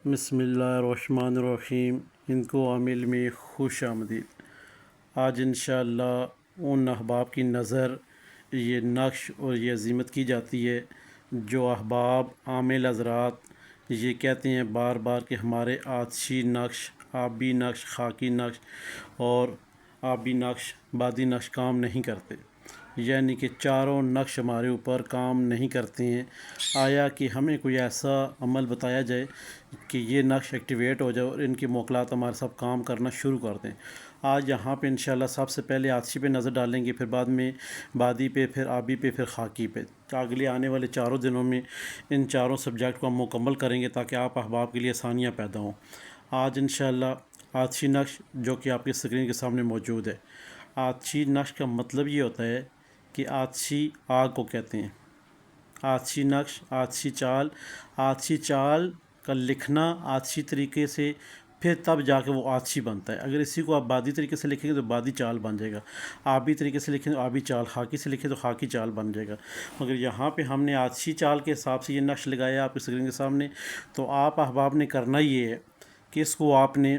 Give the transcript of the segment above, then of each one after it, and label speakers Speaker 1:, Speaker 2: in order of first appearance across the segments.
Speaker 1: بسم اللہ الرحمن الرحیم ان کو عامل میں خوش آمدید۔ آج انشاءاللہ ان احباب کی نظر یہ نقش اور یہ عزیمت کی جاتی ہے جو احباب عامل حضرات یہ کہتے ہیں بار بار کہ ہمارے آتشی نقش، آبی نقش، خاکی نقش اور آبی نقش، بادی نقش کام نہیں کرتے، یعنی کہ چاروں نقش ہمارے اوپر کام نہیں کرتے ہیں۔ آیا کہ ہمیں کوئی ایسا عمل بتایا جائے کہ یہ نقش ایکٹیویٹ ہو جائے اور ان کی موکلات ہمارے ساتھ کام کرنا شروع کر دیں۔ آج یہاں پہ انشاءاللہ سب سے پہلے آتشی پہ نظر ڈالیں گے، پھر بعد میں بادی پہ، پھر آبی پہ، پھر خاکی پہ۔ اگلے آنے والے چاروں دنوں میں ان چاروں سبجیکٹ کو ہم مکمل کریں گے تاکہ آپ احباب کے لیے آسانیاں پیدا ہوں۔ آج انشاءاللہ آتشی نقش جو کہ آپ کی اسکرین کے سامنے موجود ہے۔ آتشی نقش کا مطلب یہ ہوتا ہے کہ آتشی آگ کو کہتے ہیں۔ آتشی نقش، آتشی چال، آتشی چال کا لکھنا آتشی طریقے سے، پھر تب جا کے وہ آتشی بنتا ہے۔ اگر اسی کو آپ بادی طریقے سے لکھیں گے تو بادی چال بن جائے گا، آبی طریقے سے لکھیں تو آبی چال، خاکی سے لکھیں تو خاکی چال بن جائے گا۔ مگر یہاں پہ ہم نے آتشی چال کے حساب سے یہ نقش لگایا آپ کی اسکرین کے سامنے، تو آپ احباب نے کرنا یہ ہے کہ اس کو آپ نے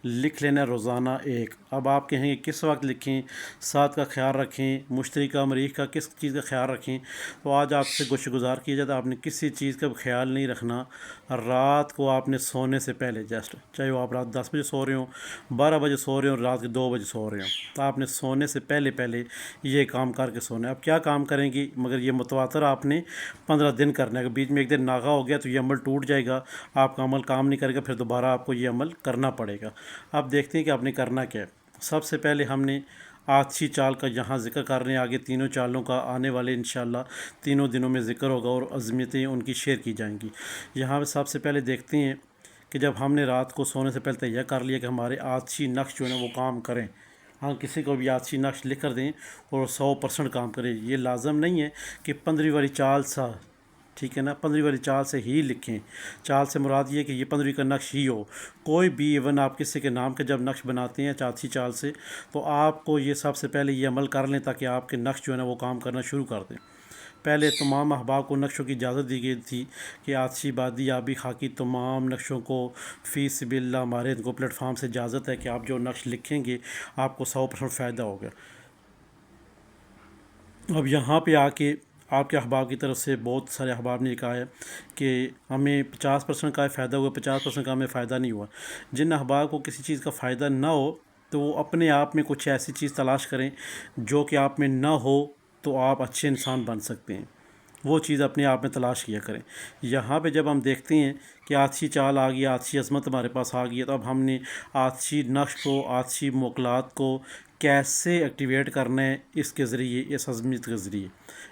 Speaker 1: لکھ لینا روزانہ ایک۔ اب آپ کہیں گے کس وقت لکھیں، ساتھ کا خیال رکھیں، مشتری کا، مریخ کا، کس چیز کا خیال رکھیں، تو آج آپ سے گزار کیا جاتا ہے آپ نے کسی چیز کا خیال نہیں رکھنا۔ رات کو آپ نے سونے سے پہلے جسٹ، چاہے وہ آپ رات 10 بجے سو رہے ہوں، 12 بجے سو رہے ہوں، رات کے 2 بجے سو رہے ہوں، تو آپ نے سونے سے پہلے یہ کام کر کے سونا ہے۔ اب کیا کام کریں گی، مگر یہ متواتر آپ نے 15 دن کرنا ہے۔ اگر بیچ میں ایک دن ناغہ ہو گیا تو یہ عمل ٹوٹ جائے گا، آپ کا عمل کام نہیں کرے گا، پھر دوبارہ آپ کو یہ عمل کرنا پڑے گا۔ اب دیکھتے ہیں کہ آپ نے کرنا کیا ہے۔ سب سے پہلے ہم نے آتشی چال کا یہاں ذکر کر رہے ہیں، آگے تینوں چالوں کا آنے والے انشاءاللہ تینوں دنوں میں ذکر ہوگا اور عظمتیں ان کی شیئر کی جائیں گی۔ یہاں پہ سب سے پہلے دیکھتے ہیں کہ جب ہم نے رات کو سونے سے پہلے تیار کر لیا کہ ہمارے آتشی نقش جو ہے نا وہ کام کریں، ہم کسی کو بھی آتشی نقش لکھ کر دیں اور 100% کام کریں۔ یہ لازم نہیں ہے کہ 15 والی چال سا، ٹھیک ہے نا، 15 والی چال سے ہی لکھیں۔ چال سے مراد یہ ہے کہ یہ 15 کا نقش ہی ہو، کوئی بھی ایون آپ کسی کے نام کے جب نقش بناتے ہیں آتشی چال سے تو آپ کو یہ سب سے پہلے یہ عمل کر لیں تاکہ آپ کے نقش جو ہے نا وہ کام کرنا شروع کر دیں۔ پہلے تمام احباب کو نقشوں کی اجازت دی گئی تھی کہ آتشی، بادی، آبی، خاکی تمام نقشوں کو فی سبیل اللہ ہمارے کو پلیٹ فارم سے اجازت ہے کہ آپ جو نقش لکھیں گے آپ کو 100% فائدہ ہوگا۔ اب یہاں پہ آ کے آپ کے احباب کی طرف سے بہت سارے احباب نے کہا ہے کہ ہمیں 50% کا فائدہ ہوا، 50% کا ہمیں فائدہ نہیں ہوا۔ جن احباب کو کسی چیز کا فائدہ نہ ہو تو وہ اپنے آپ میں کچھ ایسی چیز تلاش کریں جو کہ آپ میں نہ ہو تو آپ اچھے انسان بن سکتے ہیں، وہ چیز اپنے آپ میں تلاش کیا کریں۔ یہاں پہ جب ہم دیکھتے ہیں کہ آتشی چال آ گئی، آتشی عظمت ہمارے پاس آ گئی ہے، تو اب ہم نے آتشی نقش کو، آتشی موکلات کو کیسے ایکٹیویٹ کرنا ہے اس کے ذریعے، اس عظمت کے ذریعے۔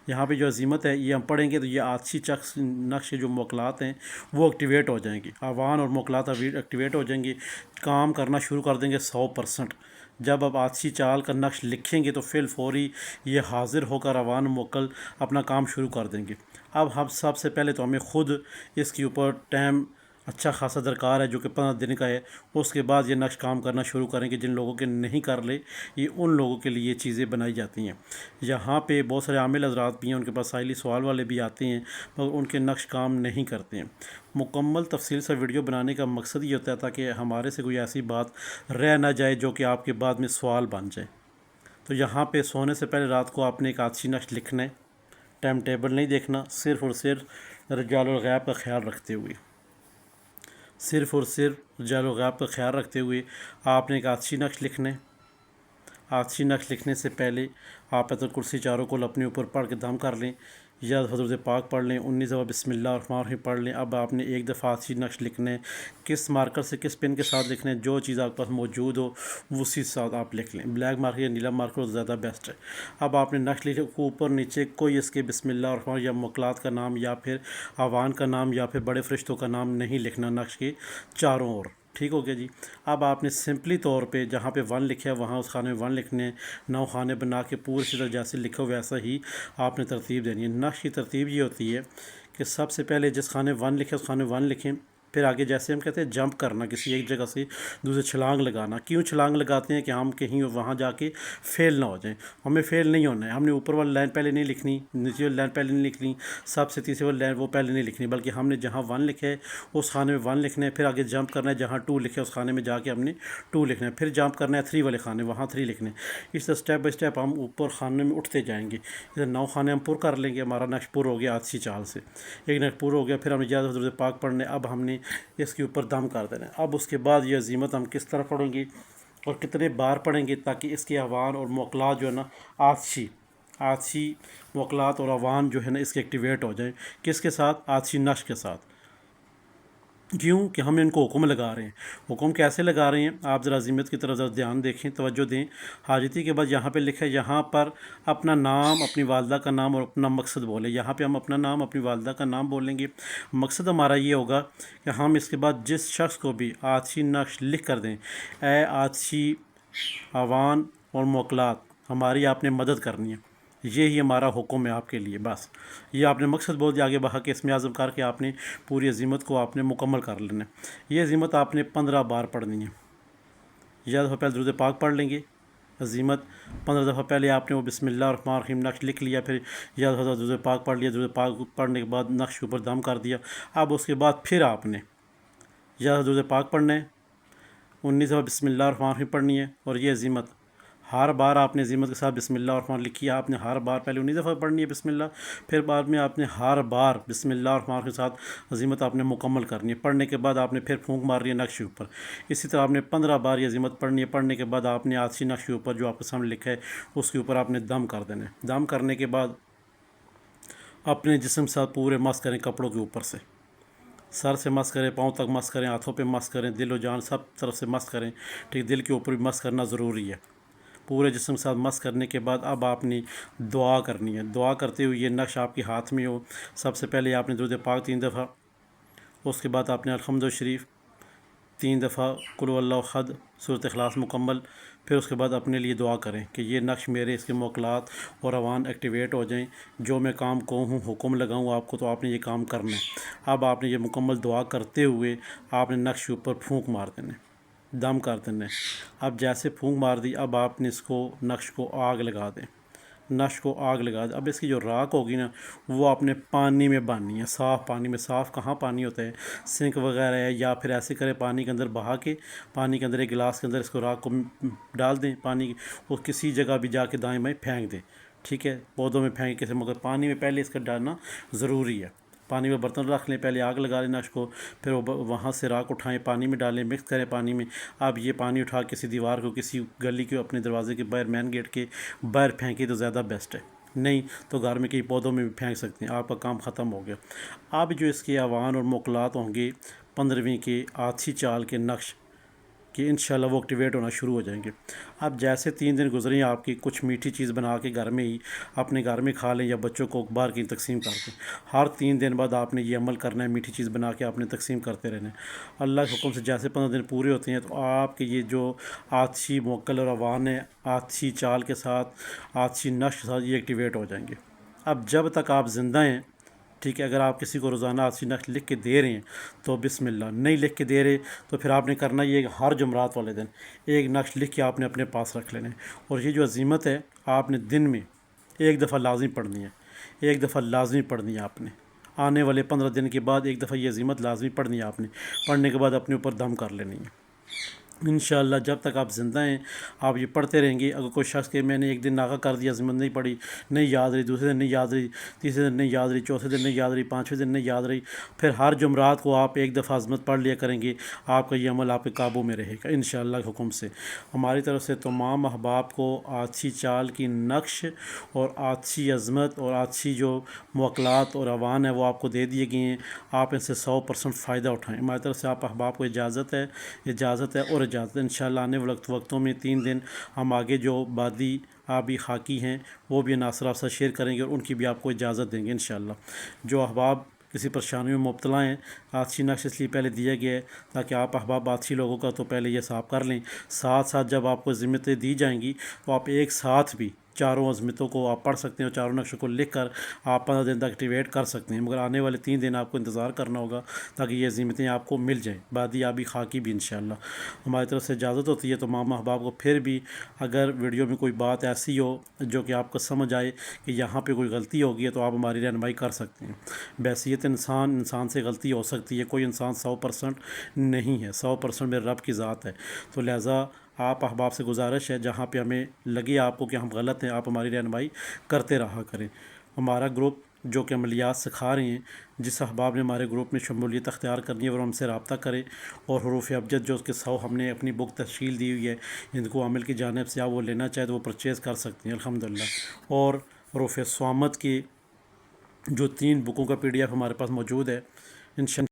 Speaker 1: یہاں پہ جو عظمت ہے یہ ہم پڑھیں گے تو یہ آتشی نقش جو موکلات ہیں وہ ایکٹیویٹ ہو جائیں گی، آوان اور موکلات ایکٹیویٹ ہو جائیں گی، کام کرنا شروع کر دیں گے 100%۔ جب آپ آتشی چال کا نقش لکھیں گے تو فی الفوری یہ حاضر ہو کر آوان موکل اپنا کام شروع کر دیں گے۔ اب ہم سب سے پہلے تو ہمیں خود اس کے اوپر ٹائم اچھا خاصا درکار ہے جو کہ 15 دن کا ہے، اس کے بعد یہ نقش کام کرنا شروع کریں گے۔ جن لوگوں کے نہیں کر لے یہ ان لوگوں کے لیے یہ چیزیں بنائی جاتی ہیں۔ یہاں پہ بہت سارے عامل حضرات بھی ہیں، ان کے پاس سائلی سوال والے بھی آتے ہیں مگر ان کے نقش کام نہیں کرتے ہیں۔ مکمل تفصیل سے ویڈیو بنانے کا مقصد یہ ہوتا ہے تاکہ ہمارے سے کوئی ایسی بات رہ نہ جائے جو کہ آپ کے بعد میں سوال بن جائے۔ تو یہاں پہ سونے سے پہلے رات کو آپ نے ایک آتشی نقش لکھنا ہے، ٹائم ٹیبل نہیں دیکھنا، صرف اور صرف رجال الغیب کا خیال رکھتے ہوئے، صرف اور صرف رجال الغیب کا خیال رکھتے ہوئے آپ نے ایک آتشی نقش لکھنا ہے۔ آتشی نقش لکھنے سے پہلے آپ آیت الکرسی چاروں کو اپنے اوپر پڑھ کے دم کر لیں یا حضرت پاک پڑھ لیں، 19 دفعہ بسم اللہ الرحمن الرحیم پڑھ لیں۔ اب آپ نے ایک دفعہ آتشی نقش لکھنا ہے، کس مارکر سے، کس پن کے ساتھ لکھنا ہے، جو چیز آپ کے پاس موجود ہو اسی ساتھ آپ لکھ لیں، بلیک مارکر یا نیلا مارکر زیادہ بیسٹ ہے۔ اب آپ نے نقش لکھے کو اوپر نیچے کوئی اس کے بسم اللہ الرحمن یا موکلات کا نام یا پھر آوان کا نام یا پھر بڑے فرشتوں کا نام نہیں لکھنا نقش کے چاروں اور، ٹھیک ہو گیا جی۔ اب آپ نے سمپلی طور پہ جہاں پہ 1 لکھا ہے وہاں اس خانے میں 1 لکھنے ہیں، 9 خانے بنا کے پورے سے جیسے لکھو ویسا ہی آپ نے ترتیب دینی ہے۔ نقش کی ترتیب یہ ہوتی ہے کہ سب سے پہلے جس خانے 1 لکھے اس خانے 1 لکھیں، پھر آگے جیسے ہم کہتے ہیں جمپ کرنا، کسی ایک جگہ سے دوسرے چھلانگ لگانا۔ کیوں چھلانگ لگاتے ہیں؟ کہ ہم کہیں وہاں جا کے فیل نہ ہو جائیں۔ ہمیں فیل نہیں ہونا ہے، ہم نے اوپر والی لائن پہلے نہیں لکھنی، نیچے والی لائن پہلے نہیں لکھنی، سب سے تیسری والی لائن وہ پہلے نہیں لکھنی، بلکہ ہم نے جہاں 1 لکھا ہے اس خانے میں 1 لکھنا ہے، پھر آگے جمپ کرنا ہے، جہاں 2 لکھے اس خانے میں جا کے ہم نے 2 لکھنا ہے، پھر جمپ کرنا ہے 3 والے خانے، وہاں 3 لکھنے ہیں۔ اس طرح اسٹیپ بائی اسٹیپ ہم اوپر خانے میں اٹھتے جائیں گے۔ ادھر 9 خانے ہم پر کر لیں گے، ہمارا نقش پر ہو گیا آتشی چال سے، ایک نقش پر ہو گیا۔ پھر ہم نے اجازت درود پاک پڑھنے، اب ہم نے اس کے اوپر دم کر دینا ہے۔ اب اس کے بعد یہ عزیمت ہم کس طرح پڑھیں گے اور کتنے بار پڑھیں گے تاکہ اس کے اوان اور موکلات جو ہے نا آتشی موکلات اور اوان جو ہے نا اس کے ایکٹیویٹ ہو جائیں۔ کس کے ساتھ؟ آتشی نقش کے ساتھ۔ کیوں کہ ہم ان کو حکم لگا رہے ہیں۔ حکم کیسے لگا رہے ہیں؟ آپ ذرا عزیمت کی طرف ذرا دھیان دیکھیں، توجہ دیں۔ حاجتی کے بعد یہاں پہ لکھا ہے، یہاں پر اپنا نام، اپنی والدہ کا نام اور اپنا مقصد بولیں۔ یہاں پہ ہم اپنا نام، اپنی والدہ کا نام بولیں گے۔ مقصد ہمارا یہ ہوگا کہ ہم اس کے بعد جس شخص کو بھی آتشی نقش لکھ کر دیں، اے آتشی اوان اور موکلات، ہماری آپ نے مدد کرنی ہے، یہی ہمارا حکم ہے آپ کے لیے۔ بس یہ آپ نے مقصد بول دیا، آگے بہا کے اسم اعظم کر کے آپ نے پوری عزیمت کو آپ نے مکمل کر لینا ہے۔ یہ عزیمت آپ نے 15 بار پڑھنی ہے۔ یا دفعہ پہلے درود پاک پڑھ لیں گے، عزیمت 15 دفعہ پہلے آپ نے وہ بسم اللہ الرحمن الرحیم نقش لکھ لیا، پھر یا دفعہ درود پاک پڑھ لیا، درود پاک پڑھنے کے بعد نقش کے اوپر دم کر دیا۔ اب اس کے بعد پھر آپ نے یا درود پاک پڑھنا ہے، 19 دفعہ بسم اللہ الرحمن الرحیم پڑھنی ہے، اور یہ عزیمت ہر بار آپ نے عزیمت کے ساتھ بسم اللہ الرحمن لکھی ہے، آپ نے ہر بار پہلے 19 دفعہ پڑھنی ہے بسم اللہ، پھر بعد میں آپ نے ہر بار بسم اللہ الرحمن کے ساتھ عزیمت آپ نے مکمل کرنی ہے۔ پڑھنے کے بعد آپ نے پھر پھونک مارنی ہے نقش کے اوپر۔ اسی طرح آپ نے 15 بار یہ عزیمت پڑھنی ہے۔ پڑھنے کے بعد آپ نے آتشی نقش کے اوپر جو آپ کے سامنے لکھا ہے اس کے اوپر آپ نے دم کر دینا ہے۔ دم کرنے کے بعد اپنے جسم کے ساتھ پورے مس کریں، کپڑوں کے اوپر سے، سر سے مس کریں، پاؤں تک مس کریں، ہاتھوں پہ مس کریں، دل و جان سب طرف سے مس کریں، ٹھیک، دل کے اوپر بھی مس کرنا ضروری ہے۔ پورے جسم کے ساتھ مس کرنے کے بعد اب آپ نے دعا کرنی ہے۔ دعا کرتے ہوئے یہ نقش آپ کے ہاتھ میں ہو۔ سب سے پہلے آپ نے درود پاک 3 دفعہ، اس کے بعد آپ نے الحمد شریف 3 دفعہ، قل هو اللہ احد، سورۃ اخلاص مکمل۔ پھر اس کے بعد اپنے لیے دعا کریں کہ یہ نقش میرے اس کے موکلات اور اوان ایکٹیویٹ ہو جائیں، جو میں کام کہوں حکم لگاؤں آپ کو تو آپ نے یہ کام کرنا ہے۔ اب آپ نے یہ مکمل دعا کرتے ہوئے آپ نے نقش کے اوپر پھونک مار دینا ہے، دم کر دینا ہے۔ اب جیسے پھونک مار دی، اب آپ نے اس کو نقش کو آگ لگا دیں، نقش کو آگ لگا دیں۔ اب اس کی جو راکھ ہوگی نا وہ اپنے پانی میں باننی ہے، صاف پانی میں۔ صاف کہاں پانی ہوتا ہے؟ سنک وغیرہ ہے، یا پھر ایسے کرے پانی کے اندر بہا کے، پانی کے اندر ایک گلاس کے اندر اس کو راکھ کو ڈال دیں پانی، وہ کسی جگہ بھی جا کے دائیں بائیں پھینک دیں، ٹھیک ہے، پودوں میں پھینک کے، مگر پانی میں پہلے اس کا ڈالنا ضروری ہے۔ پانی میں برتن رکھ لیں، پہلے آگ لگا لیں نقش کو، پھر وہاں سے راکھ اٹھائیں، پانی میں ڈالیں، مکس کریں پانی میں۔ اب یہ پانی اٹھا کسی دیوار کو، کسی گلی کے اپنے دروازے کے باہر، مین گیٹ کے باہر پھینکیں تو زیادہ بیسٹ ہے، نہیں تو گھر میں کئی پودوں میں بھی پھینک سکتے ہیں۔ آپ کا کام ختم ہو گیا۔ اب جو اس کے اوان اور موکلات ہوں گے 15ویں کے آتشی چال کے نقش کہ انشاءاللہ وہ ایکٹیویٹ ہونا شروع ہو جائیں گے۔ اب جیسے 3 دن گزریں آپ کی، کچھ میٹھی چیز بنا کے گھر میں ہی اپنے گھر میں کھا لیں یا بچوں کو باہر کی تقسیم کر دیں۔ ہر 3 دن بعد آپ نے یہ عمل کرنا ہے، میٹھی چیز بنا کے آپ نے تقسیم کرتے رہنا ہے۔ اللہ کے حکم سے جیسے 15 دن پورے ہوتے ہیں تو آپ کے یہ جو آتشی موکل اور اوان ہے، آتشی چال کے ساتھ، آتشی نقش کے ساتھ، یہ ایکٹیویٹ ہو جائیں گے۔ اب جب تک آپ زندہ ہیں، ٹھیک ہے، اگر آپ کسی کو روزانہ آتشی نقش لکھ کے دے رہے ہیں تو بسم اللہ، نہیں لکھ کے دے رہے تو پھر آپ نے کرنا یہ کہ ہر جمعرات والے دن ایک نقش لکھ کے آپ نے اپنے پاس رکھ لینا ہے۔ اور یہ جو عزیمت ہے آپ نے دن میں 1 دفعہ لازمی پڑھنی ہے، 1 دفعہ لازمی پڑھنی ہے آپ نے۔ آنے والے 15 دن کے بعد 1 دفعہ یہ عزیمت لازمی پڑھنی ہے آپ نے۔ پڑھنے کے بعد اپنے اوپر دم کر لینی ہے۔ انشاءاللہ جب تک آپ زندہ ہیں آپ یہ پڑھتے رہیں گے۔ اگر کوئی شخص کہ میں نے ایک دن ناغہ کر دیا، عزیمت نہیں پڑھی، نہیں یاد رہی، دوسرے دن نہیں یاد رہی، تیسرے دن نہیں یاد رہی، چوتھے دن نہیں یاد رہی، 5ویں دن نہیں یاد رہی، پھر ہر جمعرات کو آپ 1 دفعہ عزیمت پڑھ لیا کریں گے، آپ کا یہ عمل آپ کے قابو میں رہے گا انشاءاللہ کے حکم سے۔ ہماری طرف سے تمام احباب کو آتشی چال کی نقش اور آتشی عظمت اور آتشی جو موکلات اور اوان ہے وہ آپ کو دے دیے گئے ہیں۔ آپ ان سے 100% فائدہ اٹھائیں۔ ہماری طرف سے آپ احباب کو اجازت ہے اور اجازت ہے۔ انشاءاللہ آنے والے وقتوں میں 3 دن ہم آگے جو بادی آبی خاکی ہیں وہ بھی عناصر آپ سے شیئر کریں گے اور ان کی بھی آپ کو اجازت دیں گے انشاءاللہ۔ جو احباب کسی پریشانی میں مبتلا ہیں، آتشی نقش اس لیے پہلے دیا گیا ہے تاکہ آپ احباب آتشی لوگوں کا تو پہلے یہ صاف کر لیں، ساتھ ساتھ جب آپ کو ذمتیں دی جائیں گی تو آپ ایک ساتھ بھی چاروں عظمتوں کو آپ پڑھ سکتے ہیں اور چاروں نقشوں کو لکھ کر آپ 15 دن تک ایکٹیویٹ کر سکتے ہیں، مگر آنے والے 3 دن آپ کو انتظار کرنا ہوگا تاکہ یہ عظیمتیں آپ کو مل جائیں، بادی آبی خاکی بھی انشاءاللہ۔ ہماری طرف سے اجازت ہوتی ہے، تو ماما احباب کو پھر بھی اگر ویڈیو میں کوئی بات ایسی ہو جو کہ آپ کو سمجھ آئے کہ یہاں پہ کوئی غلطی ہوگی ہے تو آپ ہماری رہنمائی کر سکتے ہیں۔ بحیثیت انسان سے غلطی ہو سکتی ہے، کوئی انسان 100% نہیں ہے، 100% میرے رب کی ذات ہے، تو لہٰذا آپ احباب سے گزارش ہے جہاں پہ ہمیں لگے آپ کو کہ ہم غلط ہیں، آپ ہماری رہنمائی کرتے رہا کریں۔ ہمارا گروپ جو کہ عملیات سکھا رہے ہیں، جس احباب نے ہمارے گروپ میں شمولیت اختیار کرنی ہے وہ ہم سے رابطہ کرے، اور حروف ابجد جو اس کے 100 ہم نے اپنی بک تشکیل دی ہوئی ہے ہندکو عامل کی جانب سے، آپ وہ لینا چاہے تو وہ پرچیز کر سکتے ہیں الحمدللہ۔ اور حروف صامت کی جو 3 بکوں کا PDF ہمارے پاس موجود ہے انشاءاللہ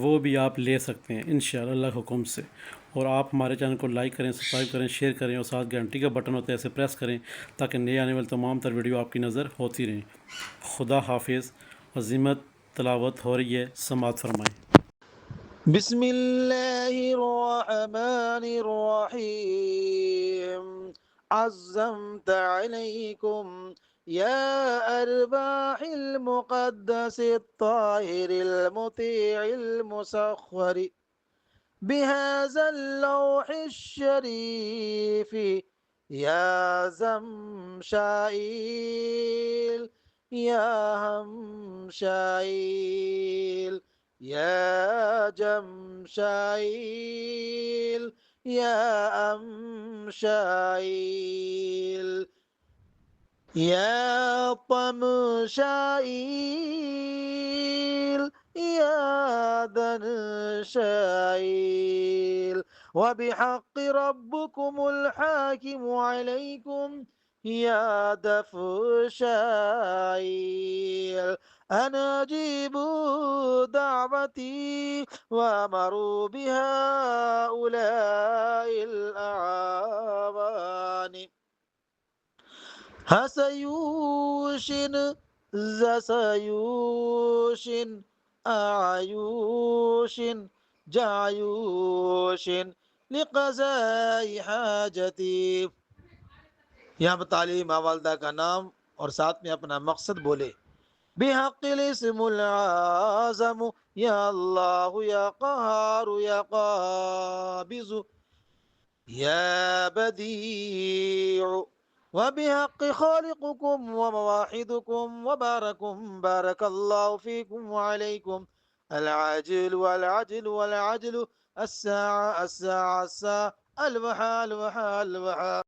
Speaker 1: وہ بھی آپ لے سکتے ہیں انشاءاللہ اللہ کے حکم سے۔ اور آپ ہمارے چینل کو لائک کریں، سبسکرائب کریں، شیئر کریں، اور ساتھ گھنٹی کا بٹن ہوتا ہے اسے پریس کریں تاکہ نئے آنے والے تمام تر ویڈیو آپ کی نظر ہوتی رہیں۔ خدا حافظ۔ عظیمت تلاوت ہو رہی ہے، سماعت فرمائیں۔
Speaker 2: بسم الله الرحمن الرحيم. عزمت عليكم يا أرباح المقدس الطاهر المطيع المسخر بهذا اللوح الشريف يا زمشائيل يا همشائيل يا جمشائيل يا أمشائيل يا طمشائيل يا دنشائيل وبحق ربكم الحاكم عليكم يا دفشائيل أن أجيبوا دعوتي وأمروا بهؤلاء الأعوان هسيوشن زسيوشن أعيوشن جعيوشن لقضاء حاجتي۔ یہاں پر تعلیم والدہ کا نام اور ساتھ میں اپنا مقصد بولے۔ بحق الاسم العظم یا اللہ یا قہار یا قابض یا بدیع وبحق خالقكم ومواحدكم وباركم بارك الله فيكم وعليكم العاجل والعجل والعجل الساعة الساعة الساعة الوحى الوحى الوحى